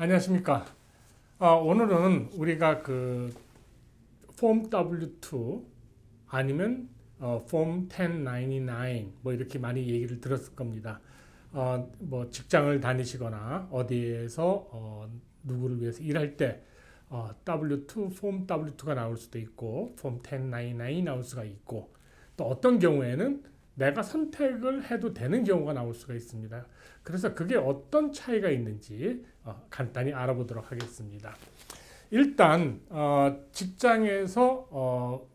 안녕하십니까. 오늘은 우리가 그 폼 W2 아니면 폼 1099 뭐 이렇게 많이 얘기를 들었을 겁니다. 뭐 직장을 다니시거나 어디에서 누구를 위해서 일할 때 W2, 폼 W2가 나올 수도 있고 폼 1099이 나올 수가 있고 또 어떤 경우에는 내가 선택을 해도 되는 경우가 나올 수가 있습니다. 그래서 그게 어떤 차이가 있는지 간단히 알아보도록 하겠습니다. 일단 직장에서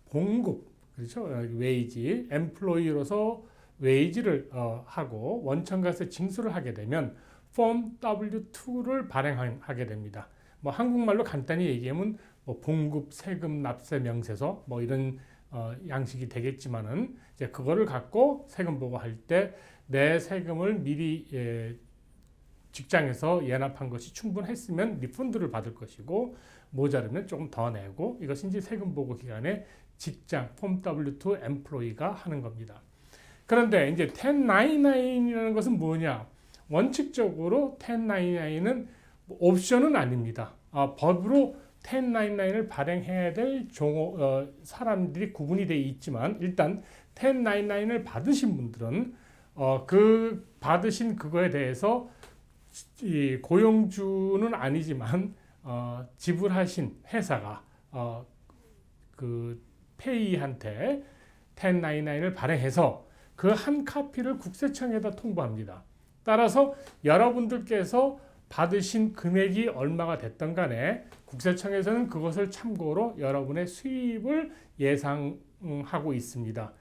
봉급, 그렇죠? 웨이지, 엠플로이로서 웨이지를 하고 원청가세 징수를 하게 되면 폼 W2를 발행하게 됩니다. 뭐 한국말로 간단히 얘기하면 뭐 봉급, 세금, 납세, 명세서 뭐 이런 양식이 되겠지만은 이제 그거를 갖고 세금 보고할 때 내 세금을 미리 직장에서 예납한 것이 충분했으면 리펀드를 받을 것이고 모자르면 조금 더 내고 이것이 이제 세금 보고 기간에 직장 폼 W2 엠플로이가 하는 겁니다. 그런데 이제 1099이라는 것은 뭐냐? 원칙적으로 1099는 옵션은 아닙니다. 법으로 1099을 발행해야 될 사람들이 구분이 되어 있지만 일단 1099을 받으신 분들은 그 받으신 그거에 대해서 이 고용주는 아니지만 지불하신 회사가 그 페이한테 1099을 발행해서 그 한 카피를 국세청에다 통보합니다. 따라서 여러분들께서 받으신 금액이 얼마가 됐던 간에 국세청에서는 그것을 참고로 여러분의 수입을 예상하고 있습니다.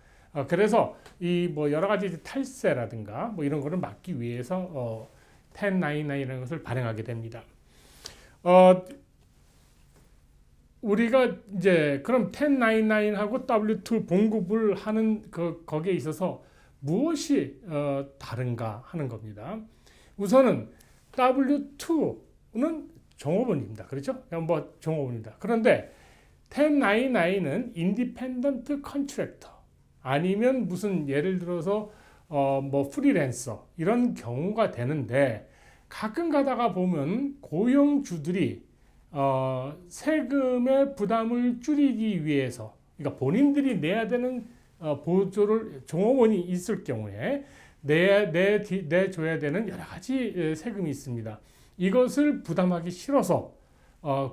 그래서 이 뭐 여러 가지 탈세라든가 뭐 이런 거를 막기 위해서 1099이라는 것을 발행하게 됩니다. 우리가 이제 그럼 1099하고 W2 봉급을 하는 거기에 있어서 무엇이 다른가 하는 겁니다. 우선은 W2는 종업원입니다. 그렇죠? 뭐 종업원입니다. 그런데 1099는 인디펜던트 컨트랙터 아니면 무슨 예를 들어서 뭐 프리랜서 이런 경우가 되는데 가끔 가다가 보면 고용주들이 세금의 부담을 줄이기 위해서 그러니까 본인들이 내야 되는 보조를 종업원이 있을 경우에 내줘야 되는 여러 가지 세금이 있습니다. 이것을 부담하기 싫어서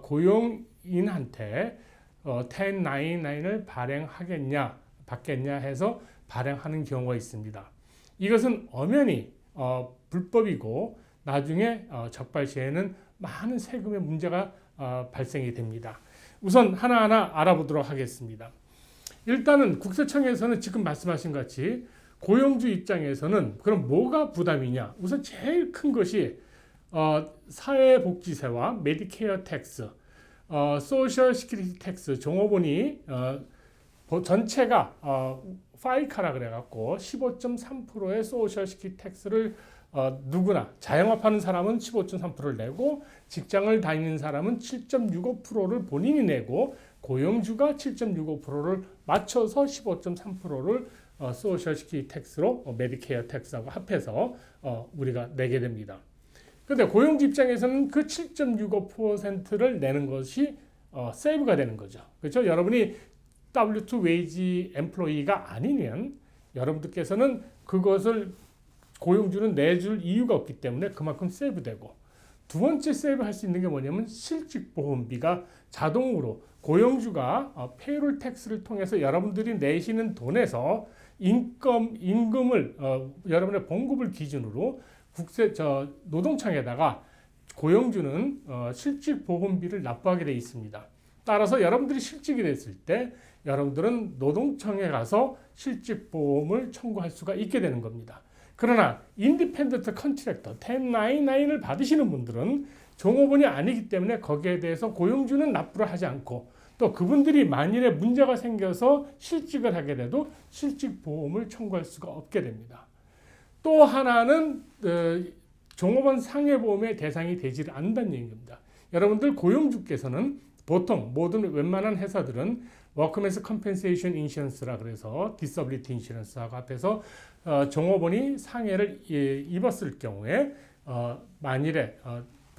고용인한테 1099을 발행하겠냐 받겠냐 해서 발행하는 경우가 있습니다. 이것은 엄연히 불법이고 나중에 적발 시에는 많은 세금의 문제가 발생이 됩니다. 우선 하나하나 알아보도록 하겠습니다. 일단은 국세청에서는 지금 말씀하신 같이 고용주 입장에서는 그럼 뭐가 부담이냐? 우선 제일 큰 것이 사회복지세와 메디케어 텍스, 소셜 시큐리티 텍스, 종업원이 전체가 파이카라 그래갖고 15.3%의 소셜 시큐리티 텍스를 누구나 자영업하는 사람은 15.3%를 내고 직장을 다니는 사람은 7.65%를 본인이 내고 고용주가 7.65%를 맞춰서 15.3%를 소셜 시큐리티 텍스로 메디케어 텍스하고 합해서 우리가 내게 됩니다. 그런데 고용주 입장에서는 그 7.65%를 내는 것이 세이브가 되는 거죠. 그렇죠? 여러분이 W2 웨이지 엠플로이가 아니면 여러분들께서는 그것을 고용주는 내줄 이유가 없기 때문에 그만큼 세이브되고 두 번째 세이브할 수 있는 게 뭐냐면 실직보험비가 자동으로 고용주가 페이롤 텍스를 통해서 여러분들이 내시는 돈에서 임금을 여러분의 봉급을 기준으로 노동청에다가 고용주는 실직보험비를 납부하게 되어 있습니다. 따라서 여러분들이 실직이 됐을 때 여러분들은 노동청에 가서 실직보험을 청구할 수가 있게 되는 겁니다. 그러나 인디펜던트 컨트랙터 1099을 받으시는 분들은 종업원이 아니기 때문에 거기에 대해서 고용주는 납부를 하지 않고 또 그분들이 만일에 문제가 생겨서 실직을 하게 돼도 실직보험을 청구할 수가 없게 됩니다. 또 하나는 종업원 상해보험의 대상이 되지 않는다는 얘기입니다. 여러분들 고용주께서는 보통 모든 웬만한 회사들은 워크맨스 컴펜세이션 인슈런스라 그래서 디서빌리티 인슈런스하고 합해서 종업원이 상해를 입었을 경우에 만일에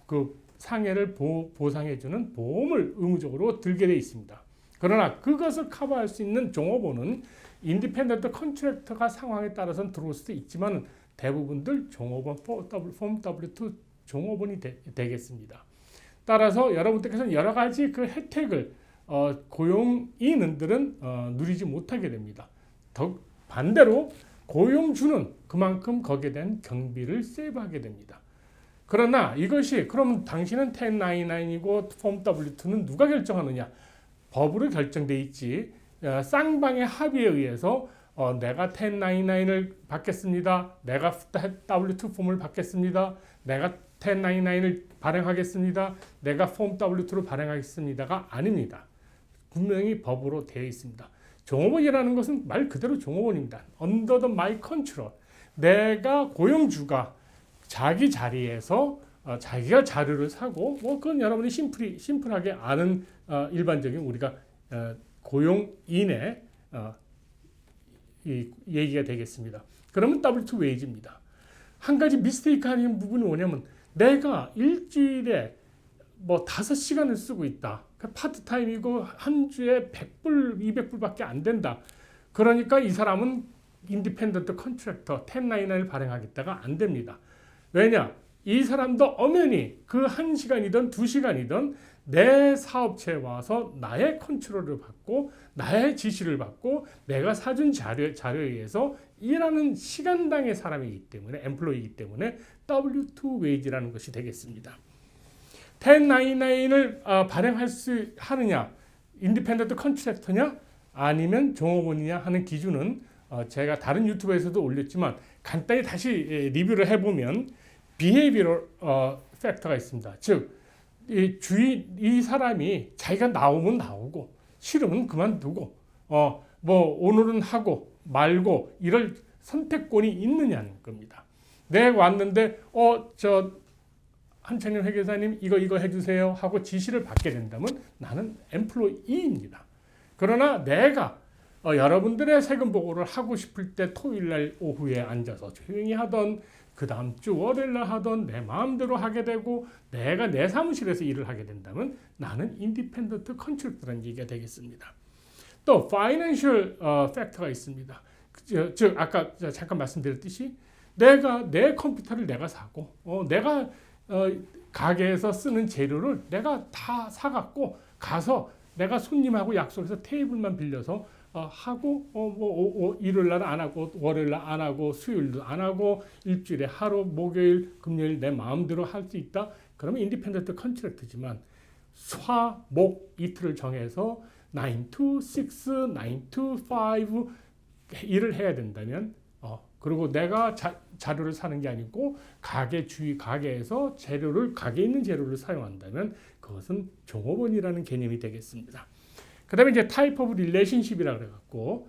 그 상해를 보상해주는 보험을 의무적으로 들게 돼 있습니다. 그러나 그것을 커버할 수 있는 종업원은 인디펜던트 컨트랙터가 상황에 따라서는 들어올 수도 있지만 대부분들 종업원 폼 W2 종업원이 되겠습니다. 따라서 여러분들께서는 여러 가지 그 혜택을 고용인들은 누리지 못하게 됩니다. 더 반대로 고용주는 그만큼 거기에 대한 경비를 세이브하게 됩니다. 그러나 이것이 그럼 당신은 1099이고 폼 W2는 누가 결정하느냐? 법으로 결정돼 있지. 쌍방의 합의에 의해서 내가 1099을 받겠습니다. 내가 W2 폼을 받겠습니다. 내가 1099을 발행하겠습니다. 내가 폼 W2를 발행하겠습니다가 아닙니다. 분명히 법으로 되어 있습니다. 종업원이라는 것은 말 그대로 종업원입니다. Under the my control. 내가 고용주가 자기 자리에서 자기가 자료를 사고 그건 여러분이 심플하게 아는 일반적인 우리가 고용인의 이 얘기가 되겠습니다. 그러면 W2 웨이지입니다. 한 가지 미스테이크 하는 부분이 뭐냐면 내가 일주일에 5시간을 쓰고 있다. 파트타임이고 한 주에 100불, 200불밖에 안 된다. 그러니까 이 사람은 인디펜던트 컨트랙터 1099를 발행하겠다가 안 됩니다. 왜냐? 이 사람도 엄연히 그 1시간이든 2시간이든 내 사업체에 와서 나의 컨트롤을 받고 나의 지시를 받고 내가 사준 자료에 의해서 일하는 시간당의 사람이기 때문에 엠플로이이기 때문에 W2 웨이지라는 것이 되겠습니다. 1099을 발행할 수 하느냐, 인디펜던트 컨트랙터냐 아니면 종업원이냐 하는 기준은 제가 다른 유튜브에서도 올렸지만 간단히 다시 리뷰를 해보면 behavioral 팩터가 있습니다. 즉 이 사람이 자기가 나오면 나오고 싫으면 그만두고 오늘은 하고 말고 이럴 선택권이 있느냐는 겁니다. 내가 왔는데 한창현 회계사님 이거 해주세요 하고 지시를 받게 된다면 나는 엠플로이입니다. 그러나 내가 여러분들의 세금 보고를 하고 싶을 때 토요일날 오후에 앉아서 조용히 하던 그 다음 주 월요일날 하던 내 마음대로 하게 되고 내가 내 사무실에서 일을 하게 된다면 나는 인디펜던트 컨트랙터라는 얘기가 되겠습니다. 또 파이낸셜 팩터가 있습니다. 즉 아까 잠깐 말씀드렸듯이 내가 내 컴퓨터를 내가 사고 내가 가게에서 쓰는 재료를 내가 다 사갖고 가서 내가 손님하고 약속해서 테이블만 빌려서 하고 일요일 날 안 하고 월요일 날 안 하고 수요일도 안 하고 일주일에 하루 목요일 금요일 내 마음대로 할 수 있다. 그러면 인디펜던트 컨트랙트지만 화, 목 이틀을 정해서 9 to 6, 9 to 5 일을 해야 된다면 그리고 내가 자료를 사는 게 아니고 가게에서 가게에 있는 재료를 사용한다면 그것은 종업원이라는 개념이 되겠습니다. 그 다음에 이제 타입 오브 릴레이션십이라고 그래갖고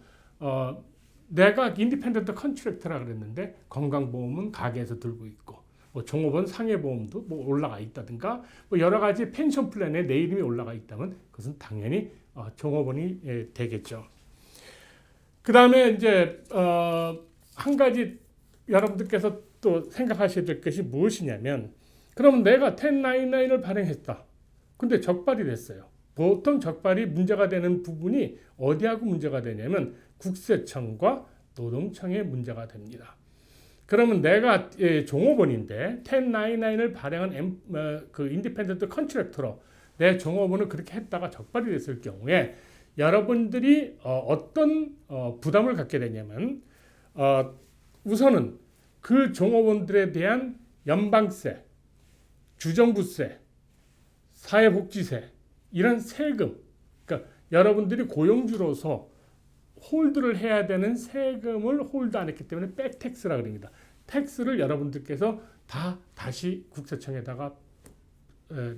내가 인디펜던트 컨트랙터라 그랬는데 건강보험은 가게에서 들고 있고 종업원 상해보험도 올라가 있다든가 여러 가지 펜션 플랜에 내 이름이 올라가 있다면 그것은 당연히 종업원이 되겠죠. 그 다음에 이제 한 가지 여러분들께서 또 생각하셔야 될 것이 무엇이냐면 그럼 내가 1099을 발행했다. 근데 적발이 됐어요. 보통 적발이 문제가 되는 부분이 어디하고 문제가 되냐면 국세청과 노동청에 문제가 됩니다. 그러면 내가 종업원인데 1099을 발행한 그 인디펜던트 컨트랙터로 내 종업원을 그렇게 했다가 적발이 됐을 경우에 여러분들이 어떤 부담을 갖게 되냐면 우선은 그 종업원들에 대한 연방세, 주정부세, 사회복지세 이런 세금, 그러니까 여러분들이 고용주로서 홀드를 해야 되는 세금을 홀드 안 했기 때문에 백택스라 그럽니다. 텍스를 여러분들께서 다시 국세청에다가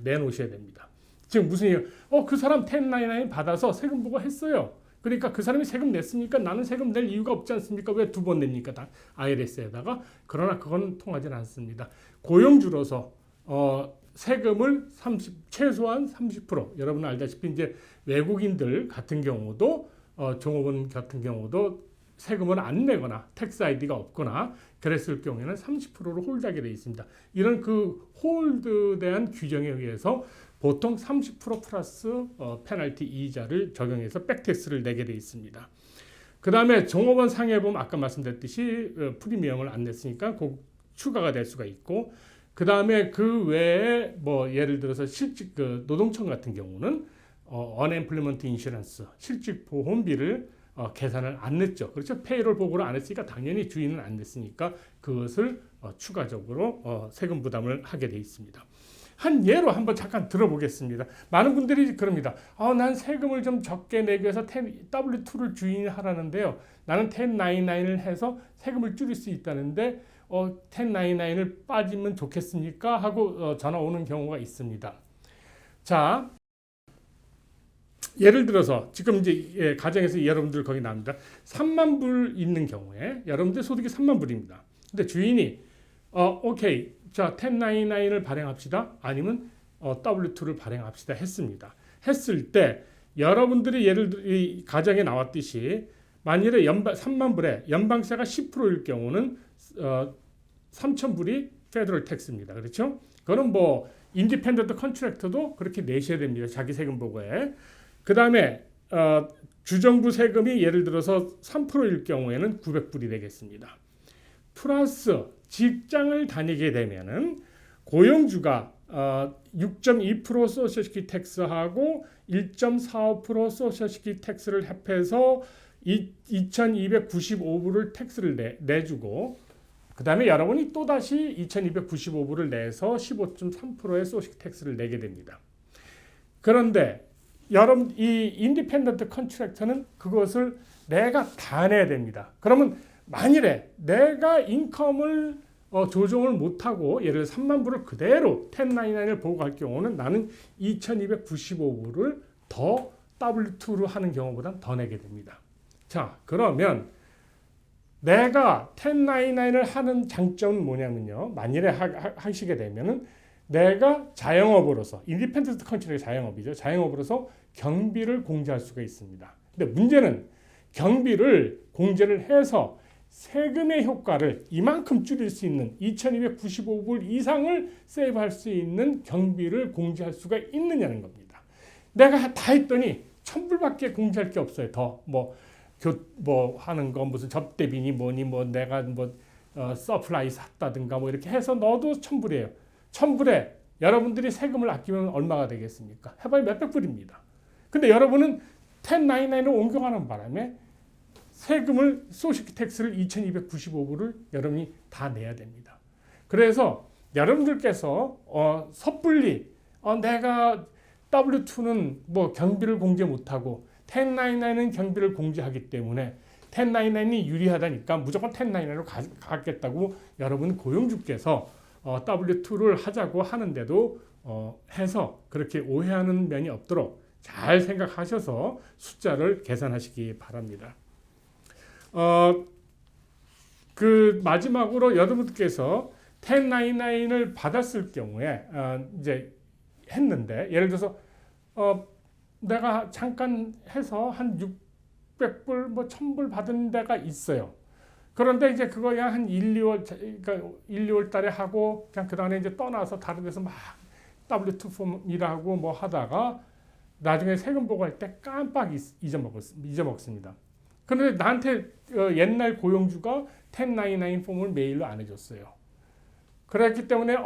내놓으셔야 됩니다. 지금 무슨 얘기예요? 그 사람 1099 받아서 세금 보고 했어요. 그러니까 그 사람이 세금 냈습니까? 나는 세금 낼 이유가 없지 않습니까? 왜 2번 냅니까? 다 IRS에다가. 그러나 그건 통하지는 않습니다. 고용주로서 세금을 최소한 30% 여러분 알다시피 이제 외국인들 같은 경우도 종업원 같은 경우도 세금을 안 내거나 텍스 아이디가 없거나 그랬을 경우에는 30%를 홀드하게 되어 있습니다. 이런 그 홀드에 대한 규정에 의해서 보통 30% 플러스 페널티 이자를 적용해서 백텍스를 내게 되어 있습니다. 그 다음에 종업원 상해에 보면 아까 말씀드렸듯이 프리미엄을 안 냈으니까 그 추가가 될 수가 있고, 그 다음에 그 외에 뭐 예를 들어서 실직 노동청 같은 경우는 unemployment insurance 실직 보험비를 계산을 안 냈죠. 그렇죠? 페이롤 보고를 안 했으니까 당연히 주인은 안 냈으니까 그것을 추가적으로 세금 부담을 하게 돼 있습니다. 한 예로 한번 잠깐 들어보겠습니다. 많은 분들이 그럽니다. 난 세금을 좀 적게 내기 위해서 W2를 주인하라는데요. 나는 1099을 해서 세금을 줄일 수 있다는데 1099을 빠지면 좋겠습니까? 하고 전화 오는 경우가 있습니다. 자, 예를 들어서 지금 이제 가정에서 여러분들 거기 나옵니다. 3만 불 있는 경우에 여러분들 소득이 3만 불입니다. 근데 주인이 오케이, 자 1099을 발행합시다. 아니면 W2를 발행합시다 했습니다. 했을 때 여러분들이 예를 들어 이 가정에 나왔듯이 만일에 3만 불에 연방세가 10%일 경우는 3,000불이 페더럴 텍스입니다. 그렇죠? 그거는 뭐 인디펜던트 컨트랙터도 그렇게 내셔야 됩니다. 자기 세금 보고에. 그 다음에 주정부 세금이 예를 들어서 3%일 경우에는 900불이 되겠습니다. 플러스 직장을 다니게 되면은 고용주가 6.2% 소셜시큐리티 텍스하고 1.45% 소셜시큐리티 텍스를 합해서 2,295불을 텍스를 내주고, 그 다음에 여러분이 또다시 2,295불을 내서 15.3%의 소셜시큐리티 텍스를 내게 됩니다. 그런데 여러분 이 인디펜던트 컨트랙터는 그것을 내가 다 내야 됩니다. 그러면 만일에 내가 인컴을 조정을 못하고 예를 들어 3만 불을 그대로 1099을 보고할 경우는 나는 2,295불을 더 W2로 하는 경우보다 더 내게 됩니다. 자, 그러면 내가 1099을 하는 장점은 뭐냐면요. 만일에 하시게 되면은 내가 자영업으로서 인디펜던트 컨트랙의 자영업이죠. 자영업으로서 경비를 공제할 수가 있습니다. 근데 문제는 경비를 공제를 해서 세금의 효과를 이만큼 줄일 수 있는 2,295불 이상을 세이브할 수 있는 경비를 공제할 수가 있느냐는 겁니다. 내가 다 했더니 1,000불밖에 공제할 게 없어요. 더 뭐 하는 거 무슨 접대비니 뭐니 뭐 내가 서플라이 샀다든가 뭐 이렇게 해서 넣어도 1,000불이에요. 1,000불에 여러분들이 세금을 아끼면 얼마가 되겠습니까? 해봐야 몇백 불입니다. 근데 여러분은 1099로 옮겨가는 바람에 세금을 소셜시큐리티 텍스를 2,295불을 여러분이 다 내야 됩니다. 그래서 여러분들께서 섣불리 내가 W2는 뭐 경비를 공제 못하고 1099는 경비를 공제하기 때문에 1099이 유리하다니까 무조건 1099로 가겠다고 여러분 고용주께서 W2를 하자고 하는데도 해서 그렇게 오해하는 면이 없도록 잘 생각하셔서 숫자를 계산하시기 바랍니다. 그 마지막으로 여러분께서 1099을 받았을 경우에 이제 했는데 예를 들어서 내가 잠깐 해서 한 600불 뭐 1,000불 받은 데가 있어요. 그런데 이제 그거 그냥 한 1, 2월 달에 하고 그냥 그 다음에 이제 떠나서 다른 데서 막 W2 폼 일하고 뭐 하다가 나중에 세금 보고할 때 깜빡 잊어먹습니다. 그런데 나한테 옛날 고용주가 1099 폼을 메일로 안 해줬어요. 그랬기 때문에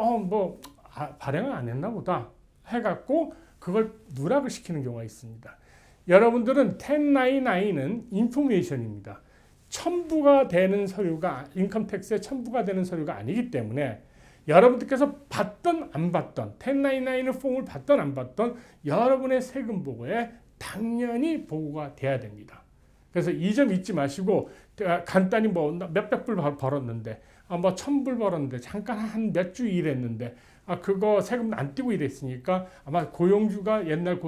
발행을 안 했나 보다 해갖고 그걸 누락을 시키는 경우가 있습니다. 여러분들은 1099는 인포메이션입니다. 첨부가 되는 서류가 인컴텍스에 첨부가 되는 서류가 아니기 때문에 여러분들께서 받던 안 받던 1099 폼을 받던 안 받던 여러분의 세금 보고에 당연히 보고가 돼야 됩니다. 그래서 이 점 잊지 마시고 간단히 뭐 몇백 불 벌었는데 뭐 1,000불 벌었는데 잠깐 한 몇 주 일했는데 그거 세금 안 떼고 일했으니까 아마 고용주가 옛날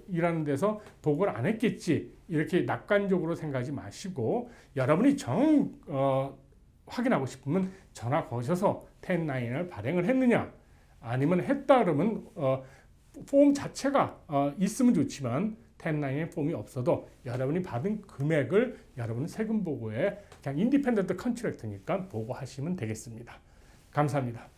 일하는 데서 보고를 안 했겠지 이렇게 낙관적으로 생각하지 마시고 여러분이 확인하고 싶으면 전화 거셔서 1099을 발행을 했느냐 아니면 했다 그러면 폼 자체가 있으면 좋지만 1099 폼이 없어도 여러분이 받은 금액을 여러분 세금 보고에 그냥 인디펜던트 컨트랙트니까 보고하시면 되겠습니다. 감사합니다.